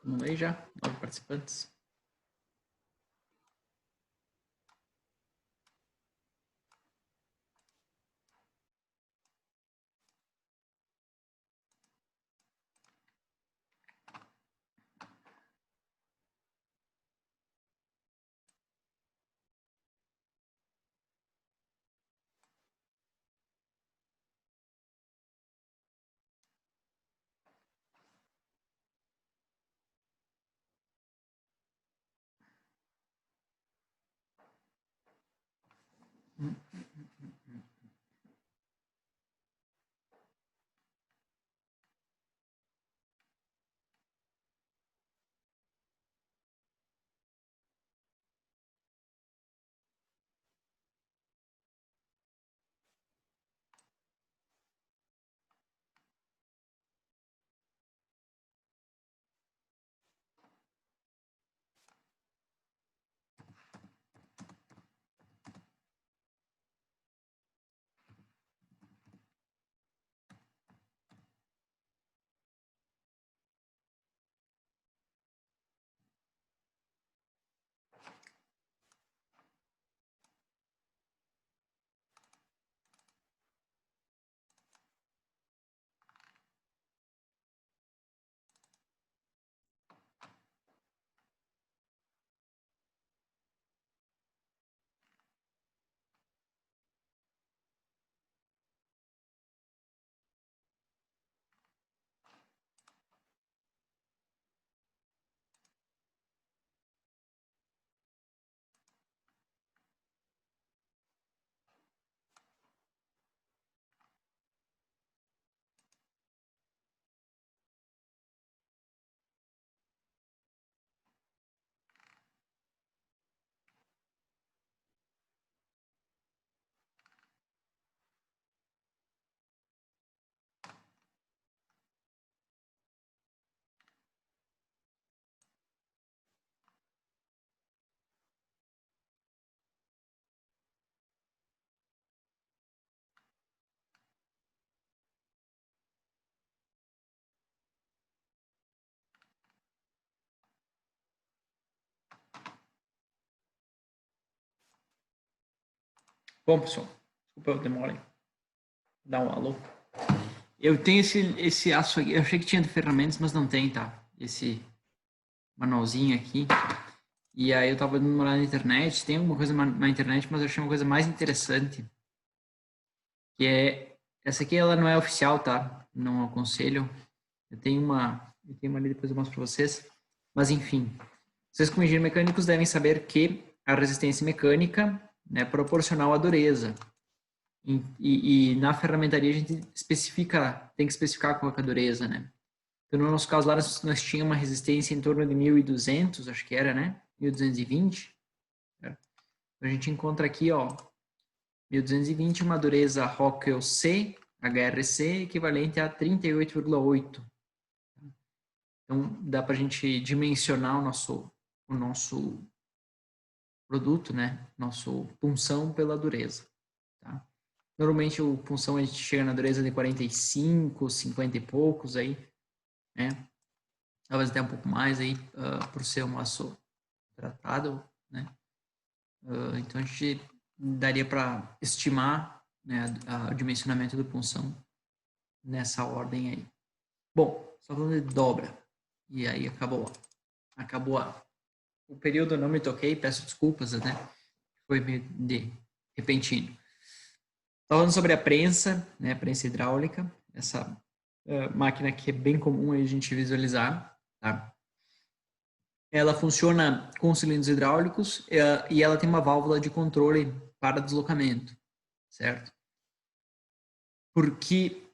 Vamos aí já, 9 participantes. Bom, pessoal, desculpa eu demora aí. Dá um alô. Eu tenho esse aço aqui, eu achei que tinha de ferramentas, mas não tem, tá? Esse manualzinho aqui. E aí eu tava dando uma olhada na internet, tem alguma coisa na internet, mas eu achei uma coisa mais interessante, que é, essa aqui ela não é oficial, tá? Não aconselho. Eu tenho uma ali, depois eu mostro para vocês. Mas enfim, vocês como engenheiros mecânicos devem saber que a resistência mecânica né, é proporcional à dureza. E na ferramentaria a gente especifica, tem que especificar qual é a dureza, né? Então, no nosso caso lá, nós tínhamos uma resistência em torno de 1.200, acho que era, né? 1.220. Né? Então, a gente encontra aqui, ó, 1.220, uma dureza Rockwell C, HRC, equivalente a 38,8. Então, dá para a gente dimensionar o nosso produto, né? Nosso punção pela dureza. Tá? Normalmente, o punção a gente chega na dureza de 45, 50 e poucos aí, né? Talvez até um pouco mais aí, por ser um aço tratado, né? Então, a gente daria para estimar né, o dimensionamento do punção nessa ordem aí. Bom, só falando de dobra. E aí acabou. O período, eu não me toquei, peço desculpas, né? Foi meio de repentino. Falando sobre a prensa, né? Prensa hidráulica, essa máquina que é bem comum a gente visualizar, tá? Ela funciona com cilindros hidráulicos e ela tem uma válvula de controle para deslocamento, certo? Porque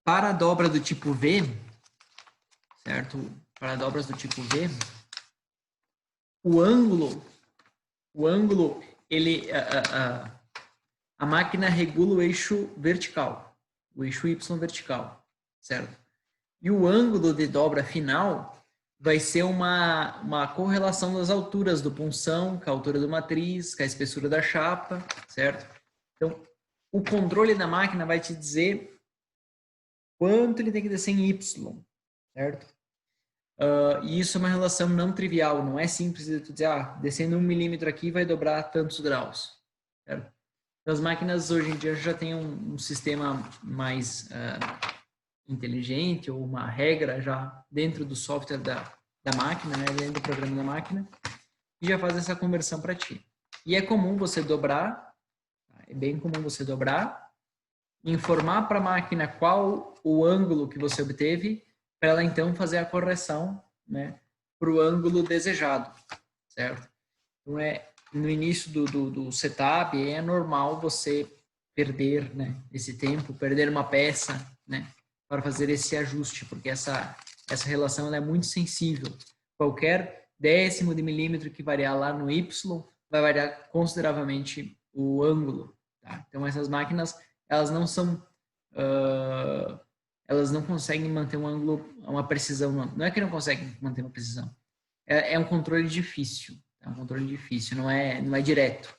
para a dobra do tipo V, certo? Para dobras do tipo V, o ângulo, ele, a máquina regula o eixo vertical, o eixo Y vertical, certo? E o ângulo de dobra final vai ser uma correlação das alturas do punção, com a altura do matriz, com a espessura da chapa, certo? Então, o controle da máquina vai te dizer quanto ele tem que descer em Y, certo? E isso é uma relação não trivial, não é simples de tu dizer, descendo 1 milímetro aqui vai dobrar tantos graus. Certo? Então, as máquinas hoje em dia já têm um sistema mais inteligente, ou uma regra já dentro do software da máquina, né, dentro do programa da máquina, e já faz essa conversão para ti. E é comum você dobrar, é bem comum você dobrar, informar para a máquina qual o ângulo que você obteve, para ela então fazer a correção, né, para o ângulo desejado, certo? Então, no início do setup, é normal você perder, né, esse tempo, perder uma peça, né, para fazer esse ajuste, porque essa relação ela é muito sensível. Qualquer décimo de milímetro que variar lá no Y vai variar consideravelmente o ângulo. Tá? Então, essas máquinas, elas não são... elas não conseguem manter um ângulo, uma precisão. Não é que não conseguem manter uma precisão. É um controle difícil. É um controle difícil, não é direto.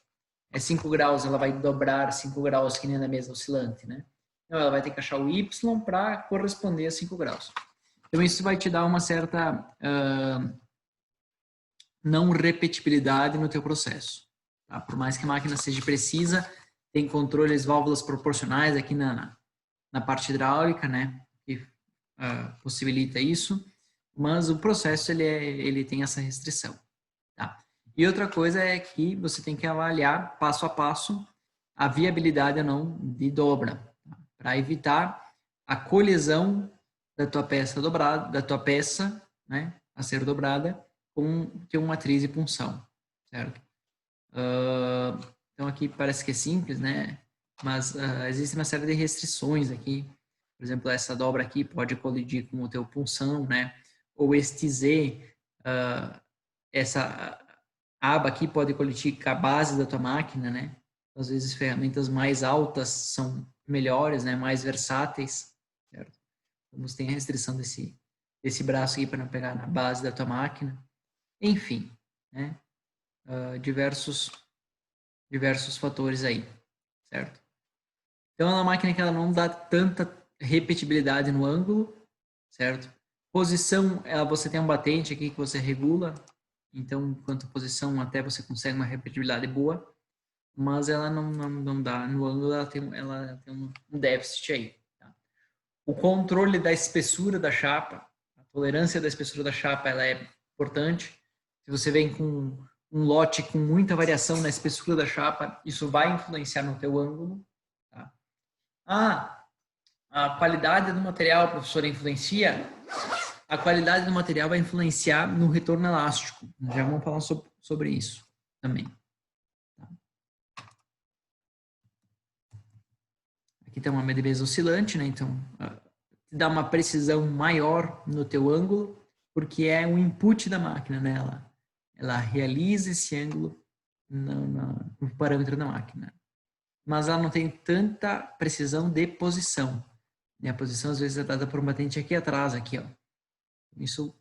É 5 graus, ela vai dobrar 5 graus, que nem na mesa oscilante, né? Então, ela vai ter que achar o Y para corresponder a 5 graus. Então, isso vai te dar uma certa não repetibilidade no teu processo. Tá? Por mais que a máquina seja precisa, tem controles, válvulas proporcionais aqui na parte hidráulica, né? Que possibilita isso. Mas o processo, ele tem essa restrição. Tá? E outra coisa é que você tem que avaliar passo a passo a viabilidade ou não de dobra, tá? Para evitar a colisão da tua peça dobrada, da tua peça, né, a ser dobrada com uma matriz e punção, certo? Então aqui parece que é simples, né? Mas existe uma série de restrições aqui. Por exemplo, essa dobra aqui pode colidir com o teu punção, né? Ou este Z, essa aba aqui pode colidir com a base da tua máquina, né? Às vezes ferramentas mais altas são melhores, né? Mais versáteis, certo? Então você tem a restrição desse braço aqui para não pegar na base da tua máquina. Enfim, né? Diversos fatores aí, certo? Então é uma máquina que ela não dá tanta repetibilidade no ângulo, certo? Posição, você tem um batente aqui que você regula, então quanto à posição até você consegue uma repetibilidade boa, mas ela não dá no ângulo, ela tem um déficit aí. Tá? O controle da espessura da chapa, a tolerância da espessura da chapa, ela é importante. Se você vem com um lote com muita variação na espessura da chapa, isso vai influenciar no teu ângulo. Tá? A qualidade do material, professor, influencia? A qualidade do material vai influenciar no retorno elástico. Já vamos falar sobre isso também. Tá? Aqui tem uma mesa oscilante, né? Então, dá uma precisão maior no teu ângulo, porque é um input da máquina, né? Ela realiza esse ângulo no parâmetro da máquina. Mas ela não tem tanta precisão de posição. E a posição, às vezes, é dada por um batente aqui atrás, aqui, ó. Isso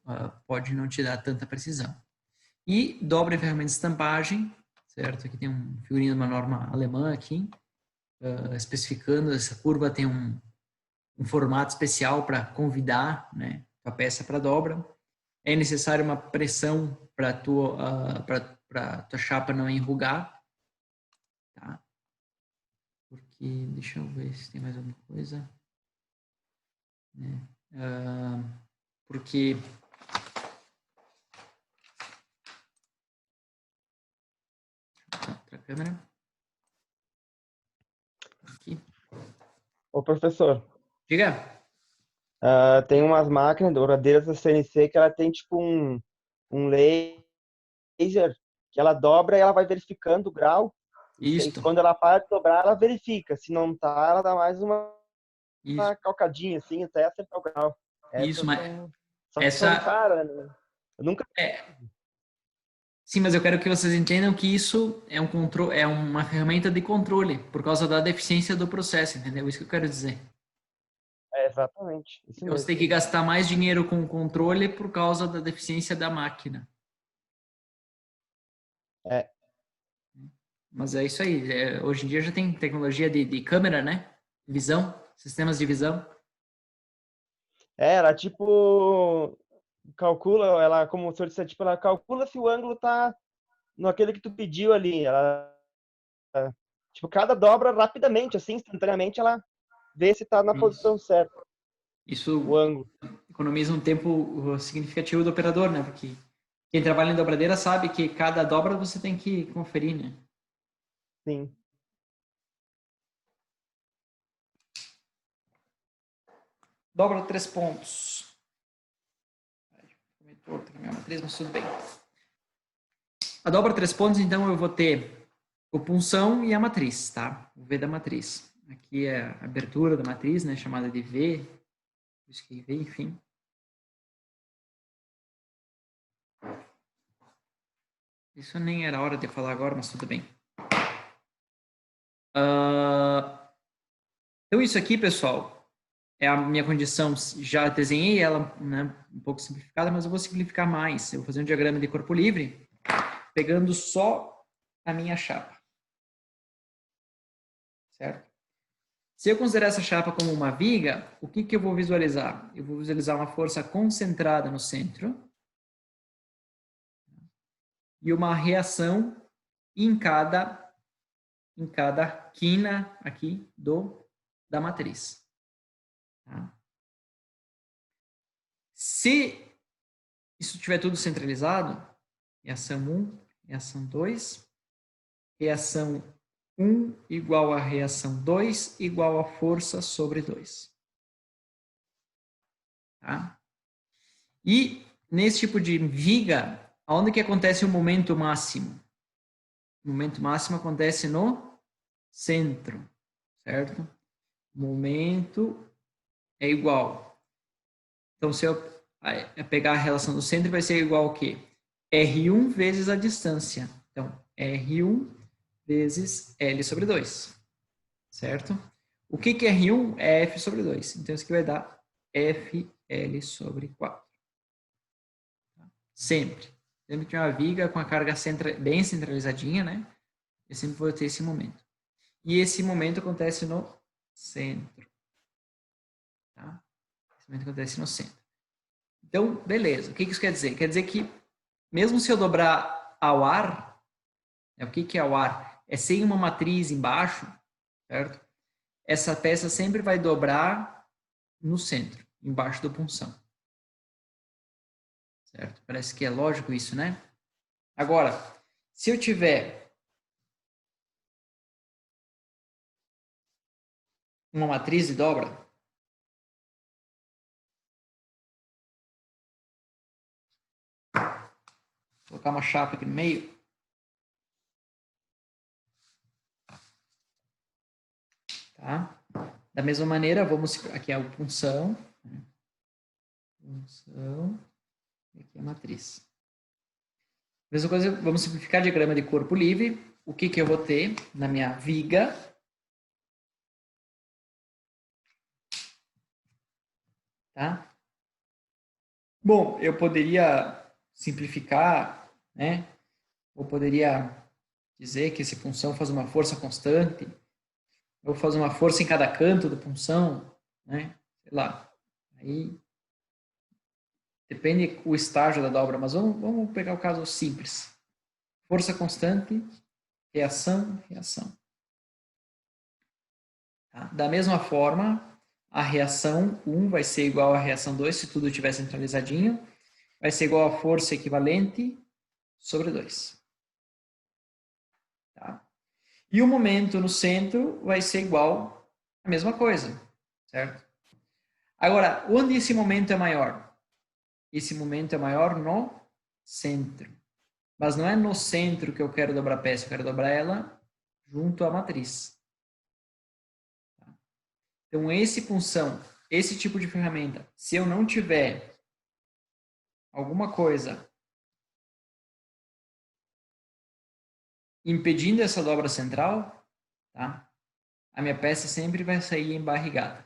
pode não te dar tanta precisão. E dobra em ferramenta de estampagem, certo? Aqui tem um figurinha de uma norma alemã aqui, especificando, essa curva tem um formato especial para convidar, né, a peça para dobra. É necessário uma pressão para tua chapa não enrugar, tá? Porque, deixa eu ver se tem mais alguma coisa. Né? Porque outra câmera. Aqui. Ô, professor. Diga. Tem umas máquinas douradeiras da CNC que ela tem tipo um laser que ela dobra e ela vai verificando o grau. E quando ela para de dobrar, ela verifica. Se não tá, ela dá mais uma calcadinha assim, até acertar o grau. Isso, mas só que são caras, né? Eu nunca... Sim, mas eu quero que vocês entendam que isso é uma ferramenta de controle por causa da deficiência do processo, entendeu? Isso que eu quero dizer. Exatamente. Isso então mesmo. Você tem que gastar mais dinheiro com o controle por causa da deficiência da máquina. Mas é isso aí. Hoje em dia já tem tecnologia de câmera, né? Visão, sistemas de visão. Era tipo calcula, ela, como o senhor disse, tipo, ela calcula se o ângulo tá naquele que tu pediu ali. Ela, tipo, cada dobra rapidamente, assim, instantaneamente, ela vê se tá na Isso. posição certa, o Isso ângulo. economiza um tempo significativo do operador, né? Porque quem trabalha em dobradeira sabe que cada dobra você tem que conferir, né? Sim. Dobra 3 pontos. Ficou torto aqui a minha matriz, mas tudo bem. A dobra 3 pontos, então eu vou ter o punção e a matriz, tá? O V da matriz. Aqui é a abertura da matriz, né? Chamada de V. Isso que V, enfim. Isso nem era hora de falar agora, mas tudo bem. Então isso aqui, pessoal, é a minha condição. Já desenhei ela, né, um pouco simplificada, mas eu vou simplificar mais. Eu vou fazer um diagrama de corpo livre, pegando só a minha chapa. Certo? Se eu considerar essa chapa como uma viga, o que eu vou visualizar? Eu vou visualizar uma força concentrada no centro e uma reação em cada quina aqui da matriz. Tá? Se isso estiver tudo centralizado, reação 1, reação 2, reação 1 igual a reação 2 igual a força sobre 2. Tá? E nesse tipo de viga, onde que acontece o momento máximo? O momento máximo acontece no centro, certo? O momento é igual. Então, se eu pegar a relação do centro, vai ser igual ao quê? R1 vezes a distância. Então, R1 vezes L sobre 2, certo? O que é R1? É F sobre 2. Então, isso aqui vai dar FL sobre 4. Sempre. Sempre que uma viga com a carga bem centralizadinha, né? Eu sempre vou ter esse momento. E esse momento acontece no centro. Tá? Esse momento acontece no centro. Então, beleza. O que isso quer dizer? Quer dizer que, mesmo se eu dobrar ao ar, né, o que é ao ar? É sem uma matriz embaixo, certo? Essa peça sempre vai dobrar no centro, embaixo do punção. Certo? Parece que é lógico isso, né? Agora, se eu tiver uma matriz de dobra, vou colocar uma chapa aqui no meio. Tá? Da mesma maneira, vamos aqui é o punção, né? Punção, e aqui é a matriz. Mesma coisa, vamos simplificar o diagrama de corpo livre. O que eu vou ter na minha viga? Tá? Bom, eu poderia simplificar, né? Ou poderia dizer que esse punção faz uma força constante, ou faz uma força em cada canto do punção, né? Sei lá. Aí depende o estágio da dobra, mas vamos pegar o caso simples. Força constante, reação, reação. Tá? Da mesma forma, a reação 1 vai ser igual à reação 2, se tudo estiver centralizadinho, vai ser igual à força equivalente sobre 2. Tá? E o momento no centro vai ser igual à mesma coisa, certo? Agora, onde esse momento é maior? Esse momento é maior no centro. Mas não é no centro que eu quero dobrar a peça, eu quero dobrar ela junto à matriz. Então, esse punção, esse tipo de ferramenta, se eu não tiver alguma coisa impedindo essa dobra central, tá? A minha peça sempre vai sair embarrigada.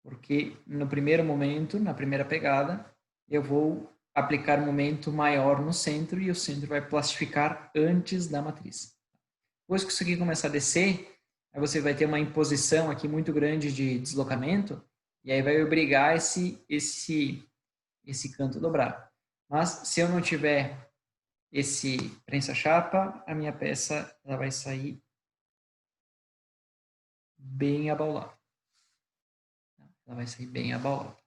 Porque no primeiro momento, na primeira pegada, eu vou aplicar um momento maior no centro e o centro vai plastificar antes da matriz. Depois que isso aqui começar a descer, aí você vai ter uma imposição aqui muito grande de deslocamento e aí vai obrigar esse esse canto dobrar. Mas se eu não tiver esse prensa-chapa, a minha peça ela vai sair bem abaulada. Ela vai sair bem abaulada.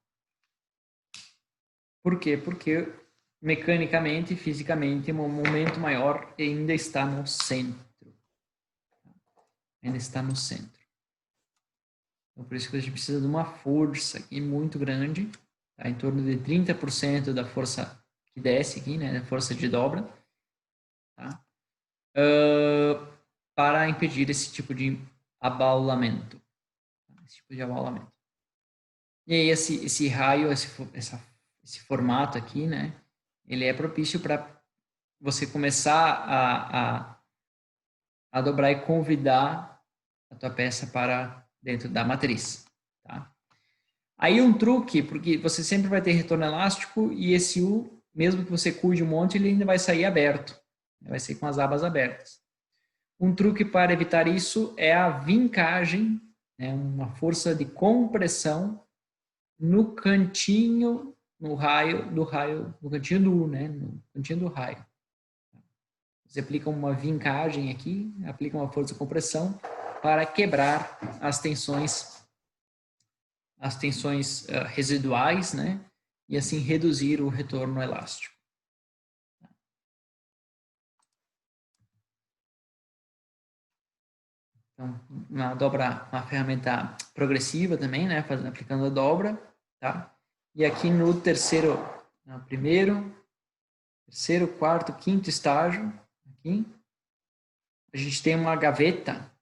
Por quê? Porque mecanicamente, fisicamente, o momento maior ainda está no centro. Ainda está no centro. Então, por isso que a gente precisa de uma força aqui muito grande, tá? Em torno de 30% da força que desce aqui, né? Da força de dobra, tá? Para impedir esse tipo de abaulamento. Esse tipo de abaulamento. E aí esse raio, esse formato aqui, né? Ele é propício para você começar a dobrar e convidar a tua peça para dentro da matriz, tá? Aí um truque, porque você sempre vai ter retorno elástico e esse U, mesmo que você cuide um monte, ele ainda vai sair aberto. Vai sair com as abas abertas. Um truque para evitar isso é a vincagem, né, uma força de compressão no cantinho, no cantinho do U, né, no cantinho do raio. Você aplica uma vincagem aqui, aplica uma força de compressão para quebrar as tensões residuais, né, e assim reduzir o retorno elástico. Então, uma ferramenta progressiva também, né, aplicando a dobra, tá? E aqui no primeiro, terceiro, quarto, quinto estágio, aqui, a gente tem uma gaveta,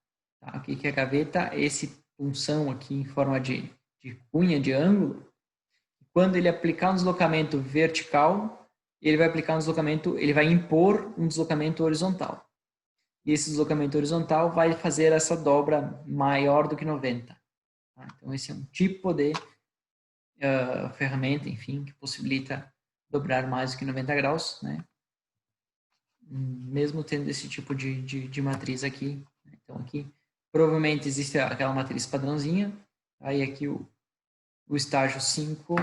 tá? O que é a gaveta? Esse punção aqui em forma de cunha, de ângulo. Quando ele aplicar um deslocamento vertical, ele vai impor um deslocamento horizontal. E esse deslocamento horizontal vai fazer essa dobra maior do que 90. Tá? Então, esse é um tipo de ferramenta, enfim, que possibilita dobrar mais do que 90 graus, né? Mesmo tendo esse tipo de matriz aqui. Então, aqui, provavelmente existe aquela matriz padrãozinha. Aí, aqui, o estágio 5,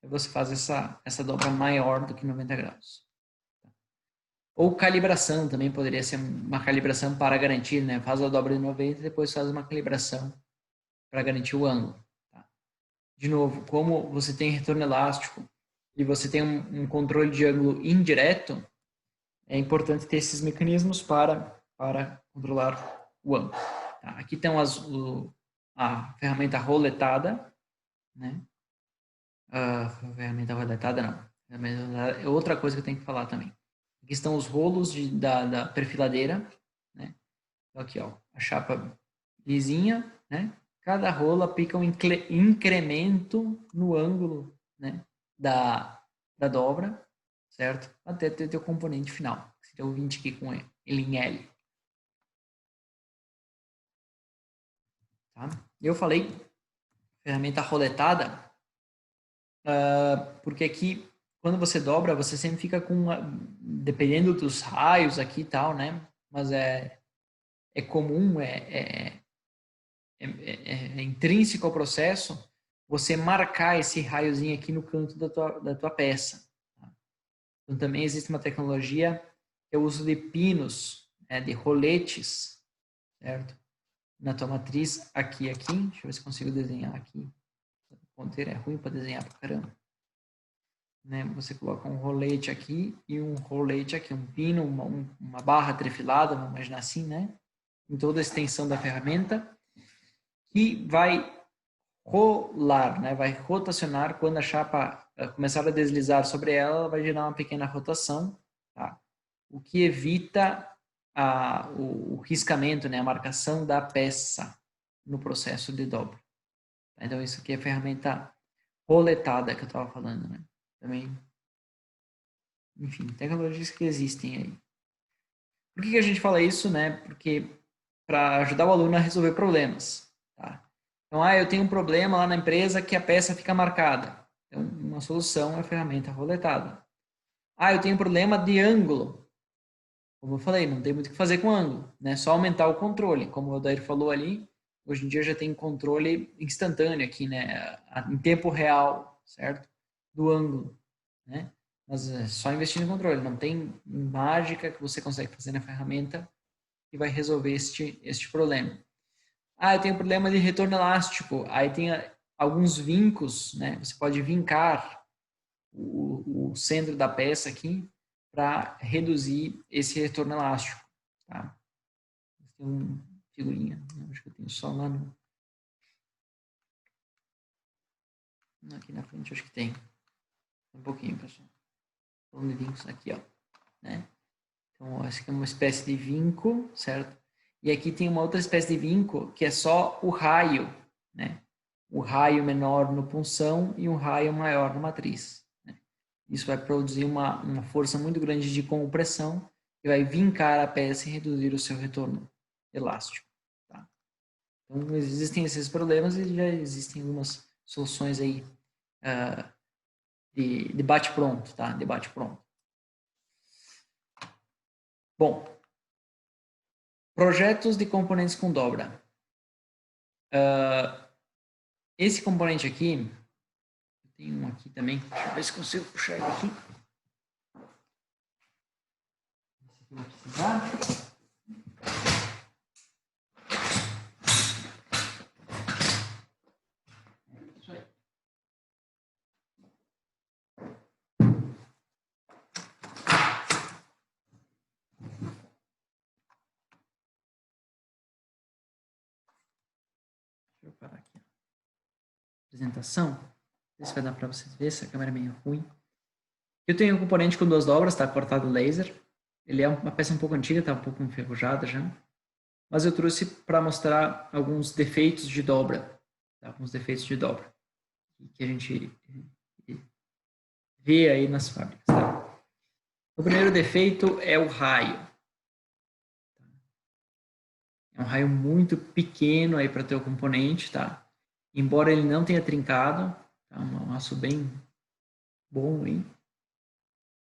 você faz essa dobra maior do que 90 graus. Ou calibração, também poderia ser uma calibração para garantir, né? Faz a dobra de 90 e depois faz uma calibração para garantir o ângulo. Tá? De novo, como você tem retorno elástico e você tem um controle de ângulo indireto, é importante ter esses mecanismos para controlar o ângulo. Tá? Aqui tem a ferramenta roletada, né? A ferramenta roletada não. É outra coisa que eu tenho que falar também. Aqui estão os rolos da perfiladeira, né? Então, aqui, ó, a chapa lisinha, né? Cada rolo aplica um incremento no ângulo, né? Da dobra, certo? Até ter o componente final, que seria o 20 aqui com ele em L. Tá? Eu falei ferramenta roletada, porque aqui quando você dobra, você sempre fica dependendo dos raios aqui e tal, né? Mas é comum, é intrínseco ao processo você marcar esse raiozinho aqui no canto da tua peça. Tá? Então também existe uma tecnologia que é o uso de pinos, né, de roletes, certo? Na tua matriz aqui. Deixa eu ver se consigo desenhar aqui. O ponteiro é ruim para desenhar pra caramba. Né? Você coloca um rolete aqui e um rolete aqui, um pino, uma barra trefilada, vamos imaginar assim, né? Em toda a extensão da ferramenta, que vai rolar, né? Vai rotacionar quando a chapa começar a deslizar sobre ela vai gerar uma pequena rotação, tá? O que evita o riscamento, né? A marcação da peça no processo de dobra. Então, isso aqui é a ferramenta roletada que eu estava falando, né? Também, enfim, tecnologias que existem aí. Por que a gente fala isso, né? Porque para ajudar o aluno a resolver problemas, tá? Então, eu tenho um problema lá na empresa que a peça fica marcada. Então, uma solução é a ferramenta roletada. Eu tenho um problema de ângulo. Como eu falei, não tem muito o que fazer com ângulo, né? Só aumentar o controle. Como o Odair falou ali, hoje em dia já tem controle instantâneo aqui, né? Em tempo real, certo? Do ângulo. né? Mas é só investindo em controle. Não tem mágica que você consegue fazer na ferramenta que vai resolver este problema. Ah, eu tenho problema de retorno elástico. Aí tem alguns vincos, né? Você pode vincar o centro da peça aqui para reduzir esse retorno elástico, tá? Tem uma figurinha, acho que eu tenho só lá no... Aqui na frente acho que tem. Um pouquinho, pessoal. Falando de vincos aqui, ó, né? Então, essa aqui é uma espécie de vinco, certo? E aqui tem uma outra espécie de vinco que é só o raio, né? O raio menor no punção e um raio maior na matriz, né? Isso vai produzir uma força muito grande de compressão que vai vincar a peça e reduzir o seu retorno elástico, tá? Então, existem esses problemas e já existem algumas soluções aí de bate-pronto, tá? De bate-pronto. Bom, projetos de componentes com dobra. Esse componente aqui, tem um aqui também, deixa eu ver se consigo puxar ele aqui. Esse aqui eu vou precisar. Isso aí. Deixa eu parar aqui. Apresentação. Não sei se vai dar para vocês verem, essa câmera é meio ruim. Eu tenho um componente com 2 dobras, tá cortado laser. Ele é uma peça um pouco antiga, tá um pouco enferrujada já. Mas eu trouxe para mostrar alguns defeitos de dobra. Tá? Alguns defeitos de dobra. Que a gente vê aí nas fábricas. Tá? O primeiro defeito é o raio. É um raio muito pequeno aí para teu componente, tá? Embora ele não tenha trincado, tá? Um aço bem bom aí.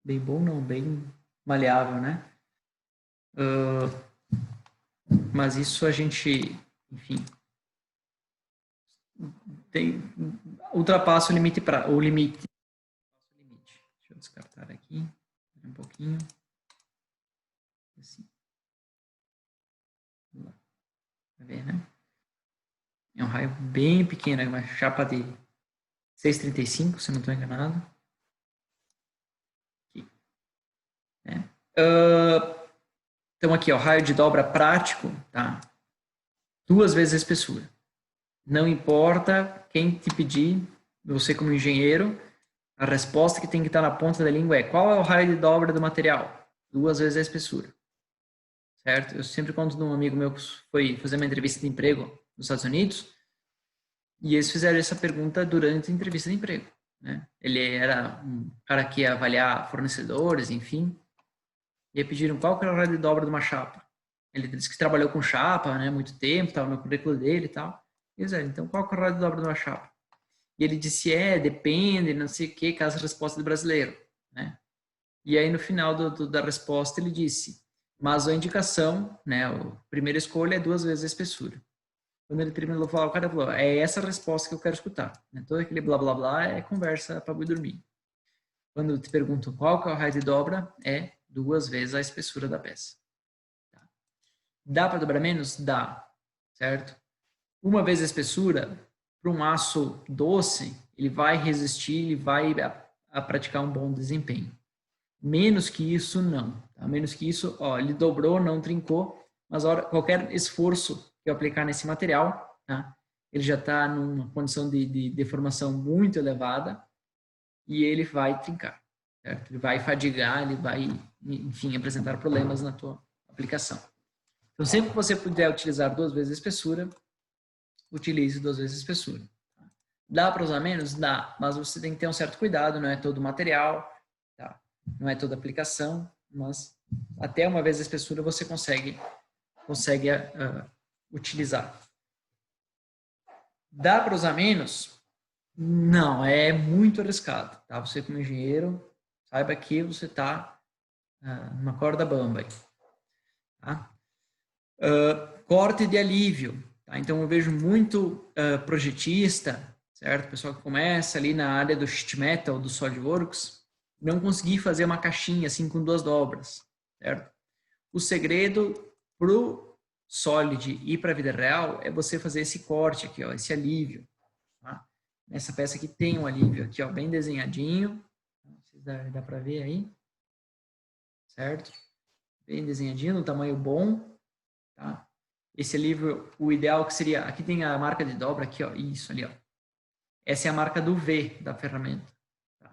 Bem bom não, bem maleável, né? Mas isso a gente, enfim, ultrapassa o limite Deixa eu descartar aqui um pouquinho. Assim. Vai ver, né? É um raio bem pequeno, é uma chapa de 635, se não estou enganado. Aqui. Né? Então aqui, ó, raio de dobra prático, tá? 2 vezes a espessura. Não importa quem te pedir, você como engenheiro, a resposta que tem que estar na ponta da língua é: qual é o raio de dobra do material? 2 vezes a espessura. Certo? Eu sempre conto de um amigo meu que foi fazer uma entrevista de emprego nos Estados Unidos e eles fizeram essa pergunta durante a entrevista de emprego, né? Ele era um cara que ia avaliar fornecedores, enfim, e aí pediram qual que era o raio de dobra de uma chapa. Ele disse que trabalhou com chapa, né, muito tempo, estava no currículo dele e tal. E eles, então qual que é o raio de dobra de uma chapa? E ele disse, depende, não sei o que, caso a resposta do brasileiro, né? E aí no final da resposta ele disse, mas a indicação, né, a primeira escolha é 2 vezes a espessura. Quando ele terminou de falar, o cara falou, é essa a resposta que eu quero escutar. Né? Todo aquele blá blá blá é conversa para dormir. Quando te perguntam qual que é o raio de dobra, é 2 vezes a espessura da peça. Tá? Dá para dobrar menos? Dá, certo? 1 vez a espessura, para um aço doce, ele vai resistir, ele vai a praticar um bom desempenho. Menos que isso, não. Tá? Menos que isso, ó, ele dobrou, não trincou, mas qualquer esforço que eu aplicar nesse material, tá? Ele já está numa condição de deformação muito elevada e ele vai trincar, certo? Ele vai fadigar, ele vai, enfim, apresentar problemas na tua aplicação. Então, sempre que você puder utilizar 2 vezes a espessura, utilize 2 vezes a espessura. Tá? Dá para usar menos? Dá, mas você tem que ter um certo cuidado, não é todo o material, tá? Não é toda a aplicação, mas até 1 vez a espessura você consegue utilizar. Dá para usar menos? Não, é muito arriscado. Tá? Você como engenheiro, saiba que você está numa corda bamba. Tá? Corte de alívio. Tá? Então eu vejo muito projetista, certo? Pessoal que começa ali na área do sheet metal, do SolidWorks, não conseguir fazer uma caixinha assim com 2 dobras, certo? O segredo pro Solid e para a vida real é você fazer esse corte aqui, ó, esse alívio. Tá? Nessa peça aqui tem um alívio aqui, ó, bem desenhadinho. Não sei se dá para ver aí, certo? Bem desenhadinho, no tamanho bom, tá? Esse alívio, o ideal que seria, aqui tem a marca de dobra aqui, ó, isso ali, ó. Essa é a marca do V da ferramenta. Tá?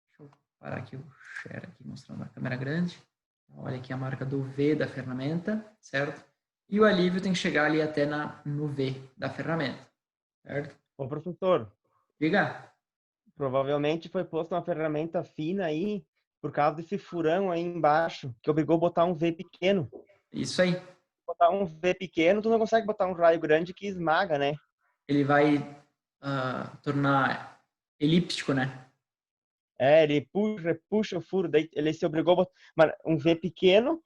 Deixa eu parar aqui o share aqui, mostrando a câmera grande. Olha aqui a marca do V da ferramenta, certo? E o alívio tem que chegar ali até no V da ferramenta, certo? Ô, professor, Diga. provavelmente foi posto uma ferramenta fina aí por causa desse furão aí embaixo, que obrigou a botar um V pequeno. Isso aí. Botar um V pequeno, tu não consegue botar um raio grande que esmaga, né? Ele vai tornar elíptico, né? É, ele puxa o furo, daí ele se obrigou a botar um V pequeno,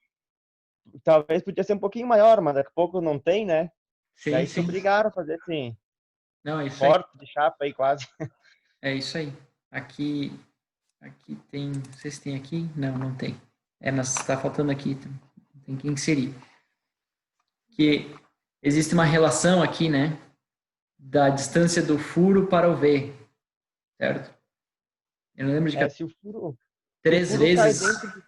talvez podia ser um pouquinho maior, mas daqui a pouco não tem, né? Sim, Daí se sim. obrigaram a fazer assim, Não, é isso aí. corte de chapa aí quase. É isso aí. Aqui tem, não sei se tem aqui. Não, não tem. Mas está faltando aqui, tem que inserir. Que existe uma relação aqui, né? Da distância do furo para o V, certo? Eu não lembro de É, cabeça. se o furo 3 cai vezes dentro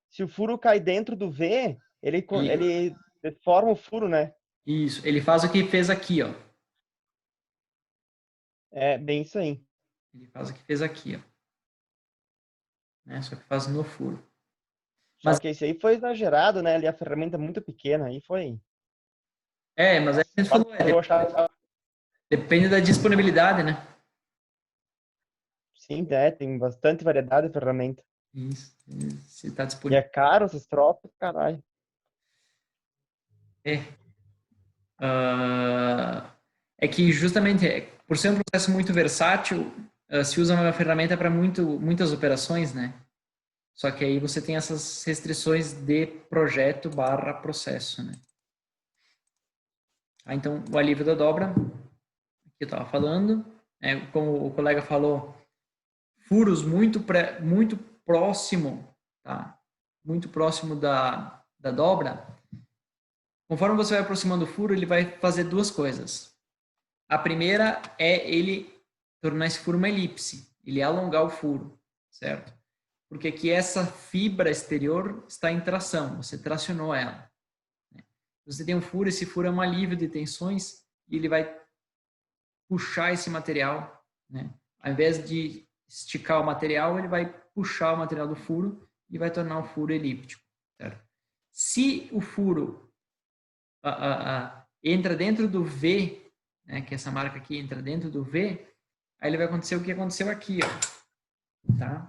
se o furo cai dentro do V, ele, ele deforma o furo, né? isso, ele faz o que fez aqui, ó. É bem isso aí. Ele faz o que fez aqui, ó. Né? Só que faz no furo. Só Mas que esse aí foi exagerado, né? Ali a ferramenta é muito pequena, aí foi. mas aí a gente Quase falou, chegou a achar. depende da disponibilidade, né? Sim, tem bastante variedade de ferramenta. Isso, se está E é disponível. caro esses troços, caralho. É. É que justamente por ser um processo muito versátil, se usa uma ferramenta para muitas operações, né? Só que aí você tem essas restrições de projeto barra processo, né? Então, o alívio da dobra, que eu estava falando, como o colega falou, furos muito próximo, tá? Muito próximo da dobra. Conforme você vai aproximando o furo, ele vai fazer 2 coisas. A primeira é ele tornar esse furo uma elipse, ele alongar o furo, certo? Porque aqui essa fibra exterior está em tração, você tracionou ela. Você tem um furo, esse furo é um alívio de tensões e ele vai puxar esse material, né? Ao invés de esticar o material, ele vai puxar o material do furo e vai tornar o furo elíptico, certo? Se o furo entra dentro do V, né, que essa marca aqui entra dentro do V, aí ele vai acontecer o que aconteceu aqui, ó, tá?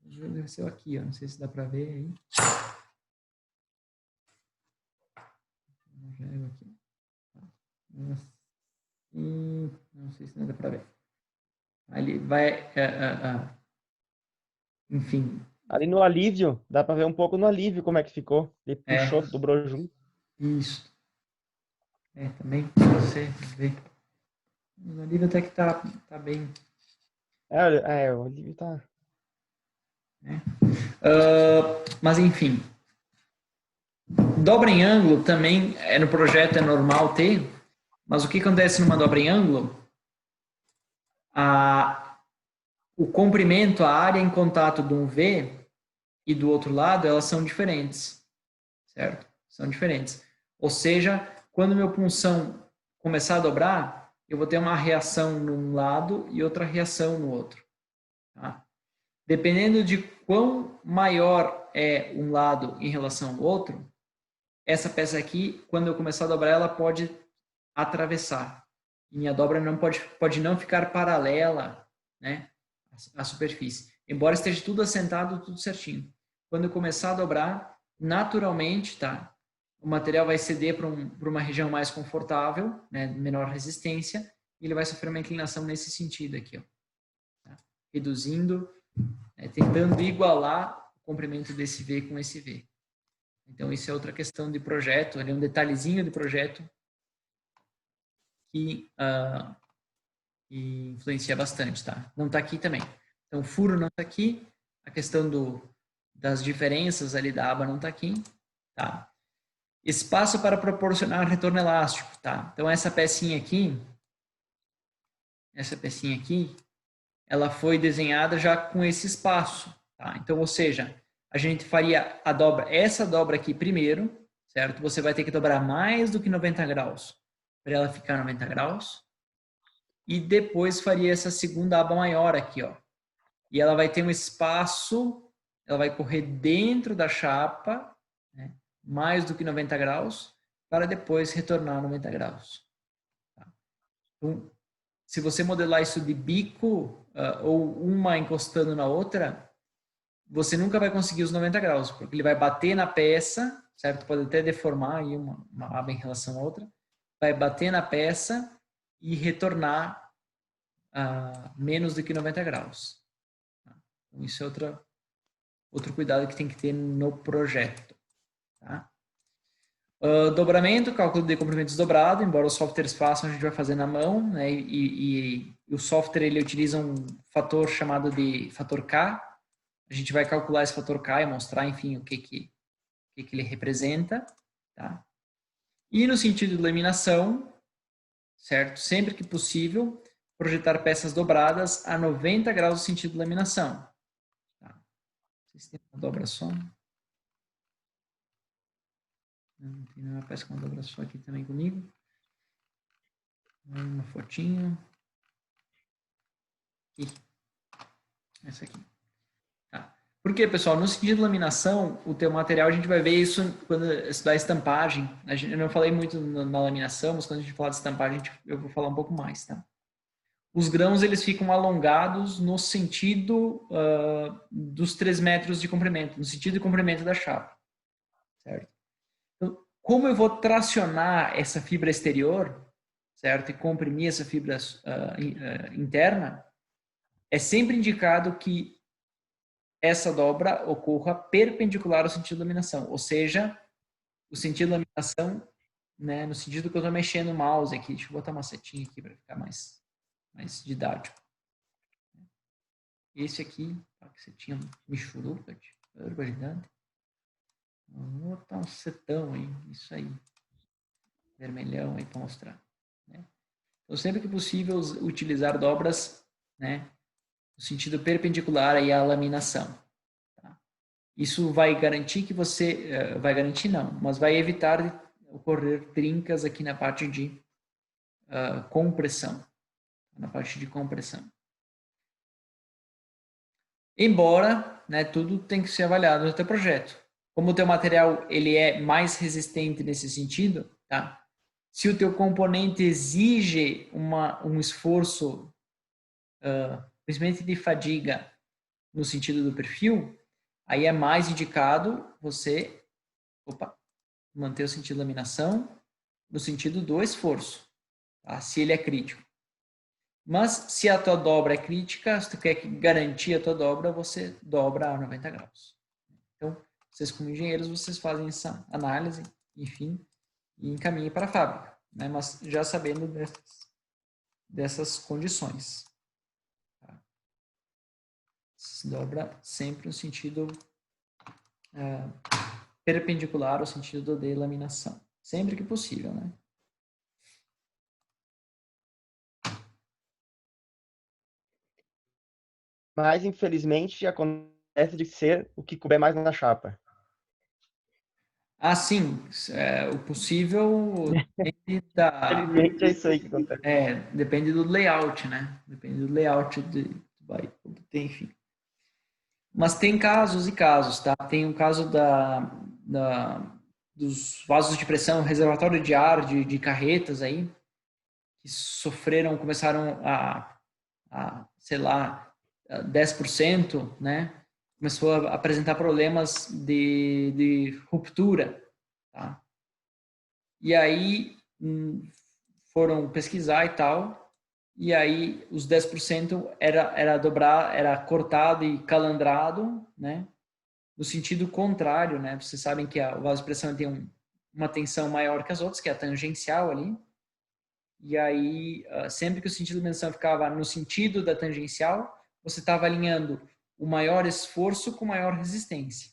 Aconteceu aqui, ó, não sei se dá para ver aí. Aqui. Não sei se dá para ver. Aí ele vai, enfim. Ali no alívio, dá pra ver um pouco no alívio como é que ficou. Ele É, puxou, dobrou junto. isso. Também você vê. O alívio até que tá bem. O alívio tá. Né? Mas enfim. Dobra em ângulo também no projeto é normal ter, mas o que acontece numa dobra em ângulo? O comprimento, a área em contato de um V e do outro lado, elas são diferentes, certo? São diferentes. Ou seja, quando meu punção começar a dobrar, eu vou ter uma reação num lado e outra reação no outro. Tá? Dependendo de quão maior é um lado em relação ao outro, essa peça aqui, quando eu começar a dobrar, ela pode atravessar. E minha dobra não pode não ficar paralela, né, à superfície. Embora esteja tudo assentado, tudo certinho. Quando eu começar a dobrar, naturalmente, tá, o material vai ceder para uma região mais confortável, né, menor resistência, e ele vai sofrer uma inclinação nesse sentido aqui, ó, tá? Reduzindo, tentando igualar o comprimento desse V com esse V. Então, isso é outra questão de projeto, ali um detalhezinho de projeto que e influencia bastante, tá? Não tá aqui também. Então, furo não tá aqui, a questão das diferenças ali da aba não tá aqui, tá? Espaço para proporcionar retorno elástico, tá? Então, essa pecinha aqui, ela foi desenhada já com esse espaço, tá? Então, ou seja, a gente faria essa dobra aqui primeiro, certo? Você vai ter que dobrar mais do que 90 graus para ela ficar 90 graus. E depois faria essa segunda aba maior aqui, ó. E ela vai ter um espaço, ela vai correr dentro da chapa, né? Mais do que 90 graus, para depois retornar 90 graus. Tá? Então, se você modelar isso de bico, ou uma encostando na outra, você nunca vai conseguir os 90 graus, porque ele vai bater na peça, certo? Pode até deformar aí uma aba em relação à outra, vai bater na peça e retornar a menos do que 90 graus. Então, isso é outro cuidado que tem que ter no projeto. Tá? Dobramento, cálculo de comprimento desdobrado, embora os softwares façam, a gente vai fazer na mão, né? E o software ele utiliza um fator chamado de fator K. A gente vai calcular esse fator K e mostrar, enfim, o que ele representa. Tá? E no sentido de laminação, certo? Sempre que possível, projetar peças dobradas a 90 graus no sentido de laminação. Tá? Vocês têm uma dobra só? Não tem nenhuma peça com uma dobra só aqui também comigo. Uma fotinho. Aqui. Essa aqui. Tá. Por quê, pessoal? No sentido de laminação, o teu material, a gente vai ver isso quando estudar estampagem. Eu não falei muito na laminação, mas quando a gente falar de estampagem, eu vou falar um pouco mais, tá? Os grãos, eles ficam alongados no sentido dos 3 metros de comprimento, no sentido de comprimento da chapa, certo? Então, como eu vou tracionar essa fibra exterior, certo? E comprimir essa fibra interna, é sempre indicado que essa dobra ocorra perpendicular ao sentido de laminação, ou seja, o sentido de laminação, né, no sentido que eu estou mexendo o mouse aqui. Deixa eu botar uma setinha aqui para ficar mais didático. Esse aqui, que setinha michuruca, barbaridade. Vou botar um setão aí, isso aí, vermelhão aí para mostrar. Né? Então, sempre que possível, utilizar dobras, né, no sentido perpendicular aí à laminação. Tá? Isso vai garantir que você, vai garantir não, mas vai evitar de ocorrer trincas aqui na parte de compressão. Na parte de compressão. Embora, né, tudo tem que ser avaliado no teu projeto. Como o teu material ele é mais resistente nesse sentido, tá? Se o teu componente exige um esforço, principalmente de fadiga, no sentido do perfil, aí é mais indicado você manter o sentido de laminação no sentido do esforço, tá? Se ele é crítico. Mas se a tua dobra é crítica, se tu quer garantir a tua dobra, você dobra a 90 graus. Então, vocês como engenheiros, vocês fazem essa análise, enfim, e encaminhem para a fábrica, né? Mas já sabendo dessas condições. Tá? Se dobra sempre no sentido perpendicular ao sentido de laminação. Sempre que possível, né? Mas, infelizmente, acontece de ser o que couber mais na chapa. Ah, sim. O possível depende da... Infelizmente, é isso aí que acontece. Depende do layout, né? Depende do layout enfim. Mas tem casos e casos, tá? Tem o caso dos vasos de pressão, reservatório de ar de carretas aí, que começaram sei lá, 10%, né? Começou a apresentar problemas de ruptura, tá? E aí foram pesquisar e tal, e aí os 10% era cortado e calandrado, né? No sentido contrário, né? Vocês sabem que o vaso de pressão tem uma tensão maior que as outras, que é a tangencial ali. E aí, sempre que o sentido de menção ficava no sentido da tangencial, você estava alinhando o maior esforço com maior resistência.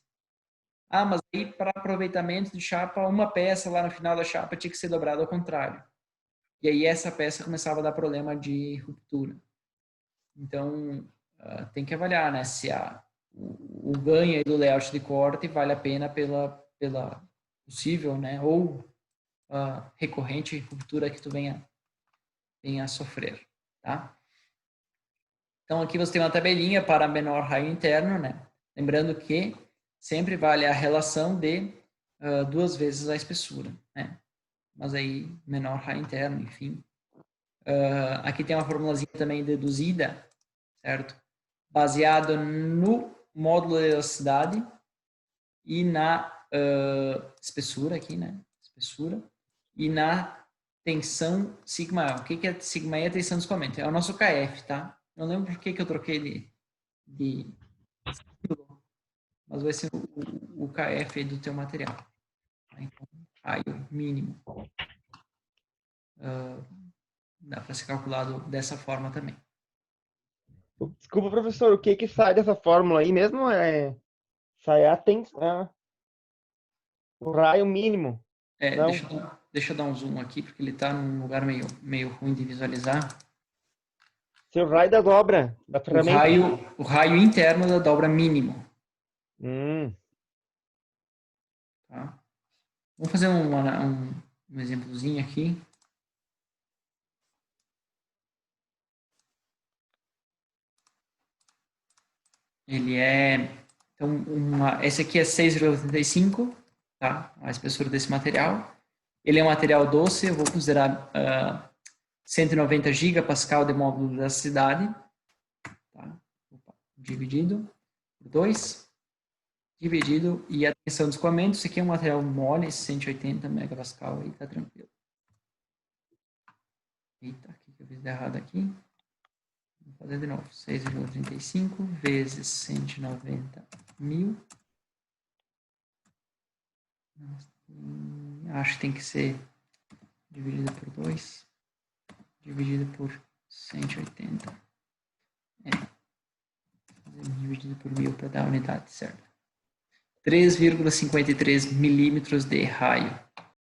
Ah, mas aí para aproveitamento de chapa, uma peça lá no final da chapa tinha que ser dobrada ao contrário. E aí essa peça começava a dar problema de ruptura. Então, tem que avaliar, né, se o ganho do layout de corte vale a pena pela possível, né, ou recorrente ruptura que tu venha a sofrer, tá? Então, aqui você tem uma tabelinha para menor raio interno, né? Lembrando que sempre vale a relação de 2 vezes a espessura, né? Mas aí, menor raio interno, enfim. Aqui tem uma formulazinha também deduzida, certo? Baseado no módulo de elasticidade e na espessura aqui, né? Espessura. E na tensão sigma E. O que é sigma E? É a tensão de escoamento. É o nosso KF, tá? Não lembro por que eu troquei de mas vai ser o KF aí do teu material. Então, raio mínimo. Dá para ser calculado dessa forma também. Desculpa, professor, o que sai dessa fórmula aí mesmo? Sai o raio mínimo. Não. Deixa eu dar um zoom aqui, porque ele está num lugar meio ruim de visualizar. Seu raio da dobra da ferramenta. O raio interno da dobra mínimo. Tá? Vamos fazer um exemplozinho aqui. Ele então, esse aqui é 6,85, tá? A espessura desse material. Ele é um material doce, eu vou considerar 190 gigapascal de módulo de elasticidade, tá? Dividido por 2, dividido, e a tensão de escoamento, isso aqui é um material mole, 180 megapascal, aí tá tranquilo. Eita, o que eu fiz de errado aqui? Vou fazer de novo, 6,35 vezes 190 mil. Acho que tem que ser dividido por 2, dividido por 180. Dividido por 1000 para dar a unidade certa. 3,53 milímetros de raio.